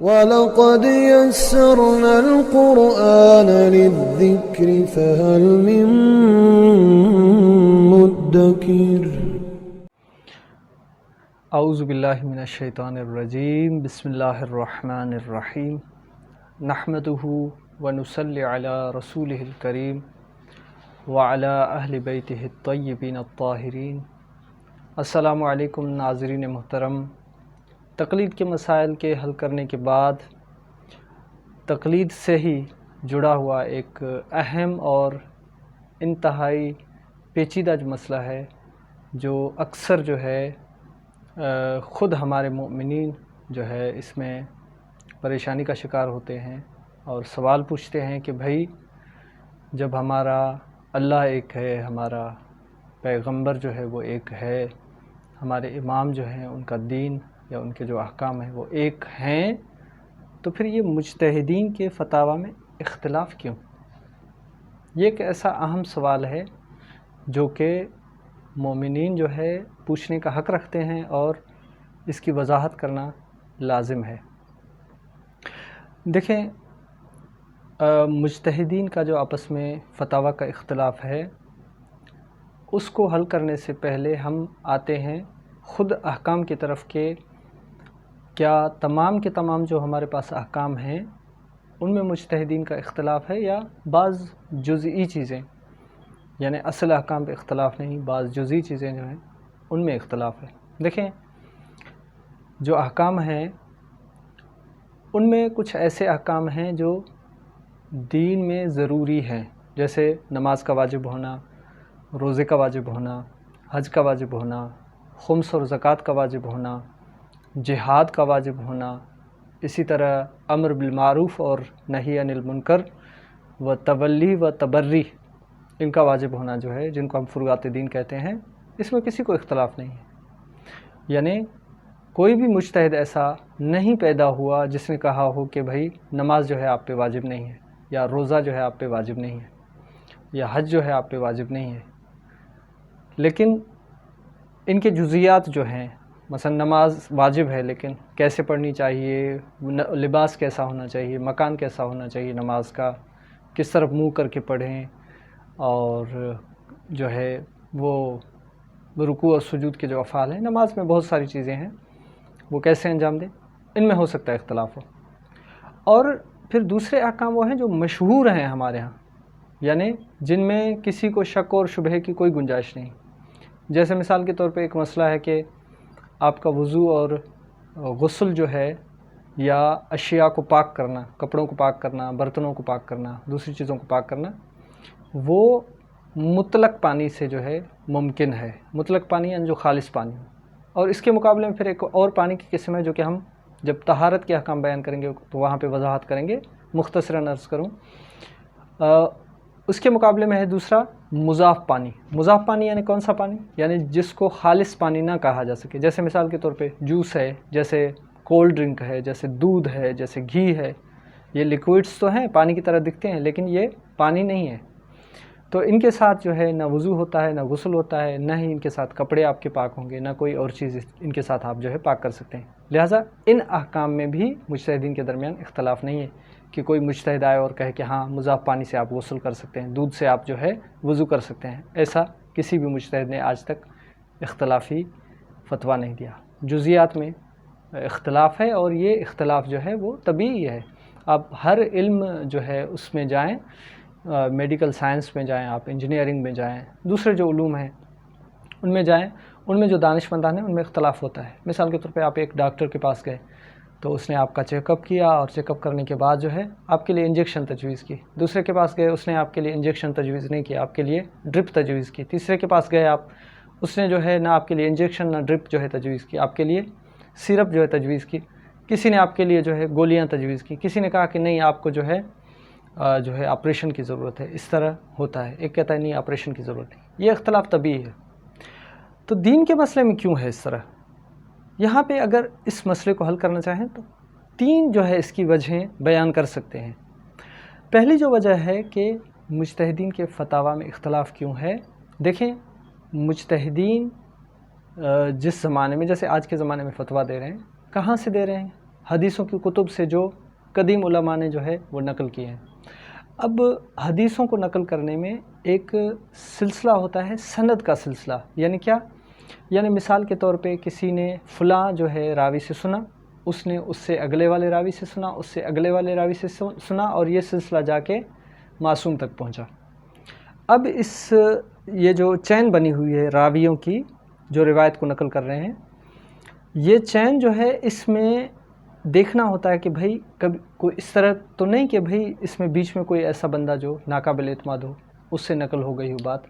وَلَقَدْ يَسَّرْنَا الْقُرْآنَ لِلذِّكْرِ فَهَلْ مِن مُّدَّكِرٍ اعوذ باللہ من الشیطان الرجیم بسم اللہ الرحمن الرحیم نحمدہ ونصلی علی رسولہ الکریم وعلی اہل بیتہ الطیبین الطاہرین۔ السلام علیکم ناظرین محترم۔ تقلید کے مسائل کے حل کرنے کے بعد تقلید سے ہی جڑا ہوا ایک اہم اور انتہائی پیچیدہ جو مسئلہ ہے، جو اکثر جو ہے خود ہمارے مومنین جو ہے اس میں پریشانی کا شکار ہوتے ہیں اور سوال پوچھتے ہیں کہ بھائی جب ہمارا اللہ ایک ہے، ہمارا پیغمبر جو ہے وہ ایک ہے، ہمارے امام جو ہیں ان کا دین یا ان کے جو احکام ہیں وہ ایک ہیں، تو پھر یہ مجتہدین کے فتاویٰ میں اختلاف کیوں؟ یہ ایک ایسا اہم سوال ہے جو کہ مومنین جو ہے پوچھنے کا حق رکھتے ہیں اور اس کی وضاحت کرنا لازم ہے۔ دیکھیں، مجتہدین کا جو آپس میں فتاویٰ کا اختلاف ہے، اس کو حل کرنے سے پہلے ہم آتے ہیں خود احکام کی طرف کہ کیا تمام کے تمام جو ہمارے پاس احکام ہیں ان میں مجتہدین کا اختلاف ہے یا بعض جزئی چیزیں، یعنی اصل احکام پہ اختلاف نہیں، بعض جزئی چیزیں جو ہیں ان میں اختلاف ہے۔ دیکھیں، جو احکام ہیں ان میں کچھ ایسے احکام ہیں جو دین میں ضروری ہیں، جیسے نماز کا واجب ہونا، روزے کا واجب ہونا، حج کا واجب ہونا، خمس اور زکوٰۃ کا واجب ہونا، جہاد کا واجب ہونا، اسی طرح امر بالمعروف اور نہی عن المنکر و تولی و تبری، ان کا واجب ہونا جو ہے، جن کو ہم فروعات دین کہتے ہیں، اس میں کسی کو اختلاف نہیں ہے۔ یعنی کوئی بھی مجتہد ایسا نہیں پیدا ہوا جس نے کہا ہو کہ بھائی نماز جو ہے آپ پہ واجب نہیں ہے، یا روزہ جو ہے آپ پہ واجب نہیں ہے، یا حج جو ہے آپ پہ واجب نہیں ہے۔ لیکن ان کے جزیات جو ہیں، مثلا نماز واجب ہے لیکن کیسے پڑھنی چاہیے، لباس کیسا ہونا چاہیے، مکان کیسا ہونا چاہیے نماز کا، کس طرف منہ کر کے پڑھیں، اور جو ہے وہ رکوع اور سجود کے جو افعال ہیں نماز میں، بہت ساری چیزیں ہیں، وہ کیسے انجام دیں، ان میں ہو سکتا ہے اختلاف ہو۔ اور پھر دوسرے احکام وہ ہیں جو مشہور ہیں ہمارے ہاں، یعنی جن میں کسی کو شک اور شبہے کی کوئی گنجائش نہیں۔ جیسے مثال کے طور پہ ایک مسئلہ ہے کہ آپ کا وضو اور غسل جو ہے، یا اشیاء کو پاک کرنا، کپڑوں کو پاک کرنا، برتنوں کو پاک کرنا، دوسری چیزوں کو پاک کرنا، وہ مطلق پانی سے جو ہے ممکن ہے۔ مطلق پانی یعنی جو خالص پانی ہو۔ اور اس کے مقابلے میں پھر ایک اور پانی کی قسم ہے جو کہ ہم جب طہارت کے احکام بیان کریں گے تو وہاں پہ وضاحت کریں گے، مختصراً عرض کروں۔ اس کے مقابلے میں ہے دوسرا مضاف پانی۔ مضاف پانی یعنی کون سا پانی؟ یعنی جس کو خالص پانی نہ کہا جا سکے، جیسے مثال کے طور پہ جوس ہے، جیسے کولڈ ڈرنک ہے، جیسے دودھ ہے، جیسے گھی ہے۔ یہ لیکوئڈز تو ہیں، پانی کی طرح دکھتے ہیں، لیکن یہ پانی نہیں ہے۔ تو ان کے ساتھ جو ہے نہ وضو ہوتا ہے، نہ غسل ہوتا ہے، نہ ہی ان کے ساتھ کپڑے آپ کے پاک ہوں گے، نہ کوئی اور چیز ان کے ساتھ آپ جو ہے پاک کر سکتے ہیں۔ لہٰذا ان احکام میں بھی مجتہدین کے درمیان اختلاف نہیں ہے کہ کوئی مجتہد آئے اور کہے کہ ہاں مضاف پانی سے آپ غسل کر سکتے ہیں، دودھ سے آپ جو ہے وضو کر سکتے ہیں۔ ایسا کسی بھی مجتہد نے آج تک اختلافی فتویٰ نہیں دیا۔ جزیات میں اختلاف ہے، اور یہ اختلاف جو ہے وہ طبیعی ہے۔ آپ ہر علم جو ہے اس میں جائیں، میڈیکل سائنس میں جائیں، آپ انجینئرنگ میں جائیں، دوسرے جو علوم ہیں ان میں جائیں، ان میں جو دانشمندان ہیں ان میں اختلاف ہوتا ہے۔ مثال کے طور پہ آپ ایک ڈاکٹر کے پاس گئے تو اس نے آپ کا چیک اپ کیا، اور چیک اپ کرنے کے بعد جو ہے آپ کے لیے انجیکشن تجویز کی۔ دوسرے کے پاس گئے، اس نے آپ کے لیے انجیکشن تجویز نہیں کی، آپ کے لیے ڈرپ تجویز کی۔ تیسرے کے پاس گئے آپ، اس نے جو ہے نہ آپ کے لیے انجیکشن نہ ڈرپ جو ہے تجویز کی، آپ کے لیے سیرپ جو ہے تجویز کی۔ کسی نے آپ کے لیے جو ہے گولیاں تجویز کی، کسی نے کہا کہ نہیں آپ کو جو ہے آپریشن کی ضرورت ہے۔ اس طرح ہوتا ہے، ایک کہتا ہے نہیں آپریشن کی ضرورت نہیں۔ یہ اختلاف طبیعی ہے۔ تو دین کے مسئلے میں کیوں ہے اس طرح؟ یہاں پہ اگر اس مسئلے کو حل کرنا چاہیں تو تین جو ہے اس کی وجہیں بیان کر سکتے ہیں۔ پہلی جو وجہ ہے کہ مجتہدین کے فتاویٰ میں اختلاف کیوں ہے، دیکھیں مجتہدین جس زمانے میں، جیسے آج کے زمانے میں فتویٰ دے رہے ہیں، کہاں سے دے رہے ہیں؟ حدیثوں کی کتب سے جو قدیم علماء نے جو ہے وہ نقل کیے ہیں۔ اب حدیثوں کو نقل کرنے میں ایک سلسلہ ہوتا ہے، سند کا سلسلہ، یعنی کیا؟ یعنی مثال کے طور پہ کسی نے فلاں جو ہے راوی سے سنا، اس نے اس سے اگلے والے راوی سے سنا، اس سے اگلے والے راوی سے سنا، اور یہ سلسلہ جا کے معصوم تک پہنچا۔ اب یہ جو چین بنی ہوئی ہے راویوں کی جو روایت کو نقل کر رہے ہیں، یہ چین جو ہے اس میں دیکھنا ہوتا ہے کہ بھائی کبھی کوئی اس طرح تو نہیں کہ بھائی اس میں بیچ میں کوئی ایسا بندہ جو ناقابل اعتماد ہو، اس سے نقل ہو گئی ہو بات۔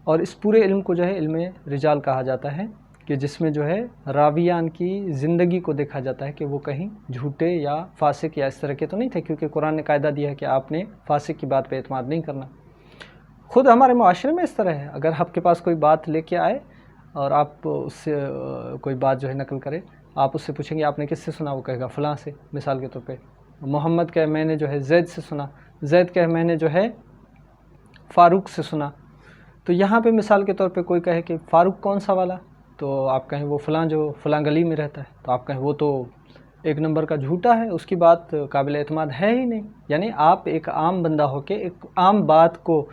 اور اس پورے علم کو جو ہے علم رجال کہا جاتا ہے، کہ جس میں جو ہے راویان کی زندگی کو دیکھا جاتا ہے کہ وہ کہیں جھوٹے یا فاسق یا اس طرح کے تو نہیں تھے، کیونکہ قرآن نے قاعدہ دیا ہے کہ آپ نے فاسق کی بات پہ اعتماد نہیں کرنا۔ خود ہمارے معاشرے میں اس طرح ہے، اگر آپ کے پاس کوئی بات لے کے آئے اور آپ اس سے کوئی بات جو ہے نقل کرے، آپ اس سے پوچھیں گے آپ نے کس سے سنا، وہ کہے گا فلاں سے۔ مثال کے طور پہ محمد کہے میں نے جو ہے زید سے سنا، زید کہے میں نے جو ہے فاروق سے سنا۔ تو یہاں پہ مثال کے طور پہ کوئی کہے کہ فاروق کون سا والا، تو آپ کہیں وہ فلاں جو فلاں گلی میں رہتا ہے، تو آپ کہیں وہ تو ایک نمبر کا جھوٹا ہے، اس کی بات قابل اعتماد ہے ہی نہیں۔ یعنی آپ ایک عام بندہ ہو کے ایک عام بات کو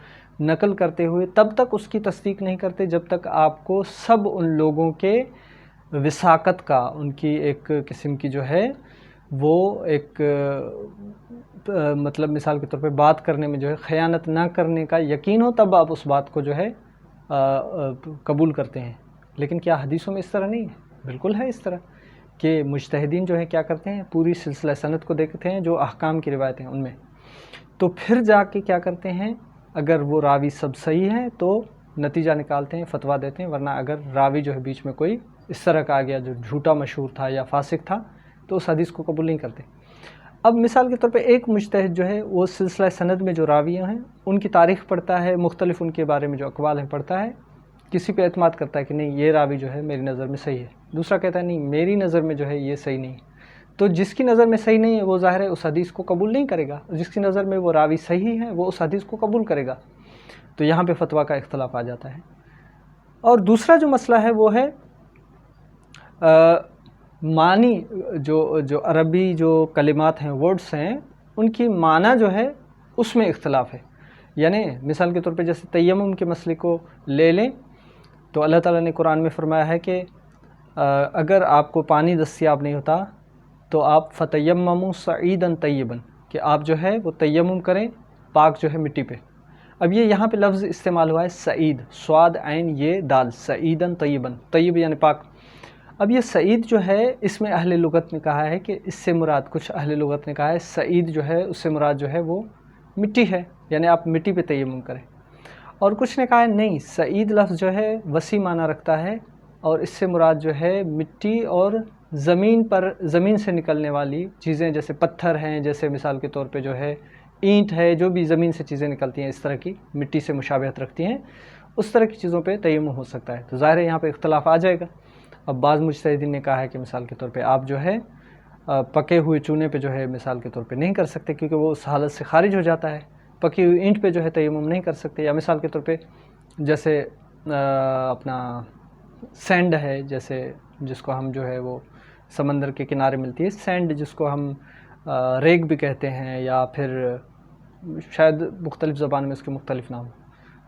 نقل کرتے ہوئے تب تک اس کی تصدیق نہیں کرتے جب تک آپ کو سب ان لوگوں کے وثاقت کا، ان کی ایک قسم کی جو ہے وہ ایک مطلب مثال کے طور پہ بات کرنے میں جو ہے خیانت نہ کرنے کا یقین ہو، تب آپ اس بات کو جو ہے قبول کرتے ہیں۔ لیکن کیا حدیثوں میں اس طرح نہیں ہے؟ بالکل ہے اس طرح کہ مجتہدین جو ہے کیا کرتے ہیں، پوری سلسلہ سند کو دیکھتے ہیں جو احکام کی روایتیں ان میں، تو پھر جا کے کیا کرتے ہیں، اگر وہ راوی سب صحیح ہیں تو نتیجہ نکالتے ہیں، فتویٰ دیتے ہیں، ورنہ اگر راوی جو ہے بیچ میں کوئی اس طرح کا آ گیا جو جھوٹا مشہور تھا یا فاسق تھا، تو اس حدیث کو قبول نہیں کرتے۔ اب مثال کے طور پہ ایک مجتہد جو ہے وہ سلسلہ سند میں جو راویاں ہیں ان کی تاریخ پڑھتا ہے، مختلف ان کے بارے میں جو اقوال ہیں پڑھتا ہے، کسی پہ اعتماد کرتا ہے کہ نہیں یہ راوی جو ہے میری نظر میں صحیح ہے، دوسرا کہتا ہے نہیں میری نظر میں جو ہے یہ صحیح نہیں۔ تو جس کی نظر میں صحیح نہیں ہے وہ ظاہر ہے اس حدیث کو قبول نہیں کرے گا، جس کی نظر میں وہ راوی صحیح ہے وہ اس حدیث کو قبول کرے گا۔ تو یہاں پہ فتویٰ کا اختلاف آ جاتا ہے۔ اور دوسرا جو مسئلہ ہے وہ ہے معنی، جو عربی جو کلمات ہیں، ورڈز ہیں، ان کی معنی جو ہے اس میں اختلاف ہے۔ یعنی مثال کے طور پہ جیسے تیمم کے مسئلے کو لے لیں تو اللہ تعالیٰ نے قرآن میں فرمایا ہے کہ اگر آپ کو پانی دستیاب نہیں ہوتا تو آپ فتیمموا صعیدا طیبا، کہ آپ جو ہے وہ تیمم کریں پاک جو ہے مٹی پہ۔ اب یہاں پہ لفظ استعمال ہوا ہے سعید، صاد عین یہ دال، سعیدا طیبا، طیب یعنی پاک۔ اب یہ سعید جو ہے اس میں اہل لغت نے کہا ہے کہ اس سے مراد، کچھ اہل لغت نے کہا ہے سعید جو ہے اس سے مراد جو ہے وہ مٹی ہے، یعنی آپ مٹی پہ تیمم کریں۔ اور کچھ نے کہا ہے نہیں، سعید لفظ جو ہے وسیع معنی رکھتا ہے، اور اس سے مراد جو ہے مٹی اور زمین سے نکلنے والی چیزیں، جیسے پتھر ہیں، جیسے مثال کے طور پہ جو ہے اینٹ ہے، جو بھی زمین سے چیزیں نکلتی ہیں اس طرح کی مٹی سے مشابہت رکھتی ہیں، اس طرح کی چیزوں پہ تیمم ہو سکتا ہے۔ تو ظاہر ہے یہاں پہ اختلاف آ جائے گا۔ اب بعض مجتہدین نے کہا ہے کہ مثال کے طور پہ آپ جو ہے پکے ہوئے چونے پہ جو ہے مثال کے طور پہ نہیں کر سکتے، کیونکہ وہ اس حالت سے خارج ہو جاتا ہے۔ پکی ہوئی اینٹ پہ جو ہے تیمم نہیں کر سکتے، یا مثال کے طور پہ جیسے اپنا سینڈ ہے، جیسے جس کو ہم جو ہے وہ سمندر کے کنارے ملتی ہے سینڈ، جس کو ہم ریگ بھی کہتے ہیں، یا پھر شاید مختلف زبان میں اس کے مختلف نام،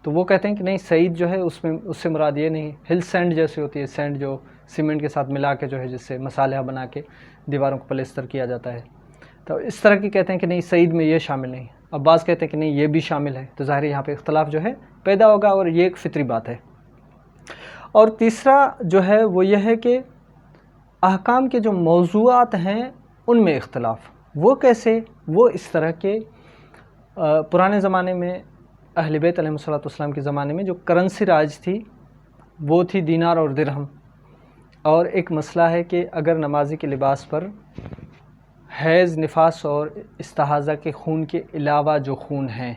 تو وہ کہتے ہیں کہ نہیں سعید جو ہے اس سے مراد یہ نہیں، ہل سینڈ جیسی ہوتی ہے، سینڈ جو سیمنٹ کے ساتھ ملا کے جو ہے جس سے مصالحہ بنا کے دیواروں کو پلستر کیا جاتا ہے، تو اس طرح کی کہتے ہیں کہ نہیں سعید میں یہ شامل نہیں۔ اب بعض کہتے ہیں کہ نہیں یہ بھی شامل ہے، تو ظاہر یہاں پہ اختلاف جو ہے پیدا ہوگا، اور یہ ایک فطری بات ہے۔ اور تیسرا جو ہے وہ یہ ہے کہ احکام کے جو موضوعات ہیں ان میں اختلاف، وہ کیسے؟ وہ اس طرح کے پرانے زمانے میں اہل بیت علیہ السلام کے زمانے میں جو کرنسی راج تھی وہ تھی دینار اور درہم۔ اور ایک مسئلہ ہے کہ اگر نمازی کے لباس پر حیض، نفاس اور استحاضہ کے خون کے علاوہ جو خون ہیں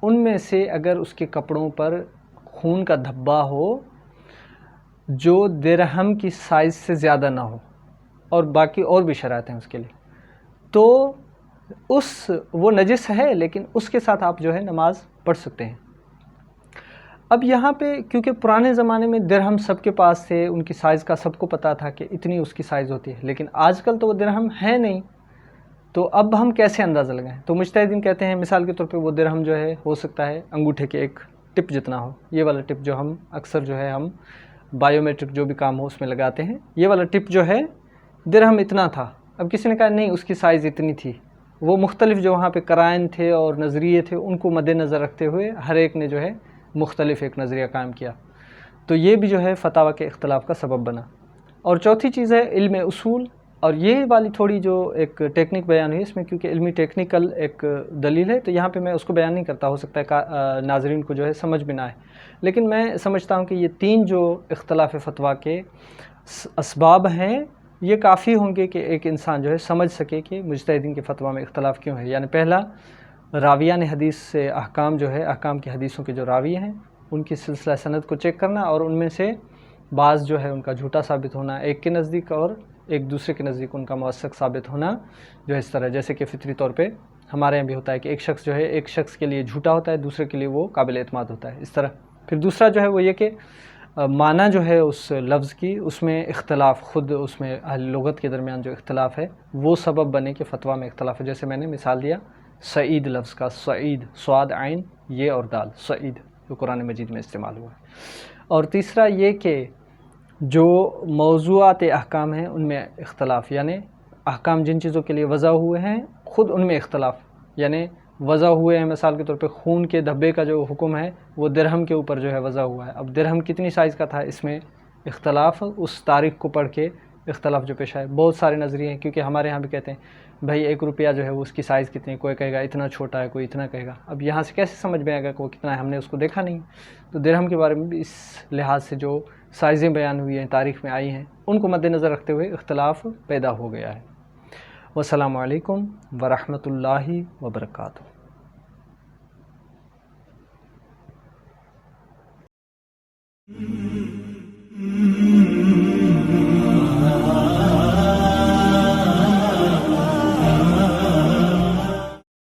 ان میں سے اگر اس کے کپڑوں پر خون کا دھبا ہو جو درہم کی سائز سے زیادہ نہ ہو، اور باقی اور بھی شرائط ہیں اس کے لیے، تو وہ نجس ہے، لیکن اس کے ساتھ آپ جو ہے نماز پڑھ سکتے ہیں۔ اب یہاں پہ کیونکہ پرانے زمانے میں درہم سب کے پاس تھے، ان کی سائز کا سب کو پتہ تھا کہ اتنی اس کی سائز ہوتی ہے، لیکن آج کل تو وہ درہم ہے نہیں، تو اب ہم کیسے اندازہ لگائیں؟ تو مجتہدین کہتے ہیں مثال کے طور پہ وہ درہم جو ہے ہو سکتا ہے انگوٹھے کے ایک ٹپ جتنا ہو، یہ والا ٹپ جو ہم اکثر جو ہے ہم بائیو میٹرک جو بھی کام ہو اس میں لگاتے ہیں، یہ والا ٹپ جو ہے درہم اتنا تھا۔ اب کسی نے کہا نہیں اس کی سائز اتنی تھی، وہ مختلف جو وہاں پہ قرائن تھے اور نظریے تھے ان کو مد نظر رکھتے ہوئے ہر ایک نے جو ہے مختلف ایک نظریہ قائم کیا، تو یہ بھی جو ہے فتاوی کے اختلاف کا سبب بنا۔ اور چوتھی چیز ہے علم اصول، اور یہ والی تھوڑی جو ایک ٹیکنک بیان ہوئی اس میں کیونکہ علمی ٹیکنیکل ایک دلیل ہے تو یہاں پہ میں اس کو بیان نہیں کرتا، ہو سکتا ہے ناظرین کو جو ہے سمجھ میں نہ آئے، لیکن میں سمجھتا ہوں کہ یہ تین جو اختلاف فتویٰ کے اسباب ہیں یہ کافی ہوں گے کہ ایک انسان جو ہے سمجھ سکے کہ مجتہدین کے فتویٰ میں اختلاف کیوں ہے۔ یعنی پہلا، راویان حدیث سے احکام جو ہے، احکام کی حدیثوں کے جو راوی ہیں ان کی سلسلہ سند کو چیک کرنا، اور ان میں سے بعض جو ہے ان کا جھوٹا ثابت ہونا ایک کے نزدیک اور ایک دوسرے کے نزدیک ان کا موثق ثابت ہونا، جو اس طرح جیسے کہ فطری طور پہ ہمارے یہاں بھی ہوتا ہے کہ ایک شخص جو ہے ایک شخص کے لیے جھوٹا ہوتا ہے، دوسرے کے لیے وہ قابل اعتماد ہوتا ہے، اس طرح۔ پھر دوسرا جو ہے وہ یہ کہ معنی جو ہے اس لفظ کی اس میں اختلاف، خود اس میں اہل لغت کے درمیان جو اختلاف ہے وہ سبب بنے کہ فتویٰ میں اختلاف ہے، جیسے میں نے مثال دیا سعید لفظ کا، سعید صاد عین یہ اور دال، سعید جو قرآن مجید میں استعمال ہوا ہے۔ اور تیسرا یہ کہ جو موضوعات احکام ہیں ان میں اختلاف، یعنی احکام جن چیزوں کے لیے وضع ہوئے ہیں خود ان میں اختلاف، یعنی وضع ہوئے ہیں مثال کے طور پہ خون کے دھبے کا جو حکم ہے وہ درہم کے اوپر جو ہے وضع ہوا ہے، اب درہم کتنی سائز کا تھا اس میں اختلاف، اس تاریخ کو پڑھ کے اختلاف جو پیش آئے۔ بہت سارے نظریے ہیں کیونکہ ہمارے یہاں بھی کہتے ہیں بھائی 1 روپیہ جو ہے وہ اس کی سائز کتنی، کوئی کہے گا اتنا چھوٹا ہے، کوئی اتنا کہے گا، اب یہاں سے کیسے سمجھ میں آئے گا کہ وہ کتنا ہے، ہم نے اس کو دیکھا نہیں۔ تو درہم کے بارے میں بھی اس لحاظ سے جو سائزیں بیان ہوئی ہیں تاریخ میں آئی ہیں ان کو مد نظر رکھتے ہوئے اختلاف پیدا ہو گیا ہے۔ والسلام علیکم ورحمۃ اللہ وبرکاتہ۔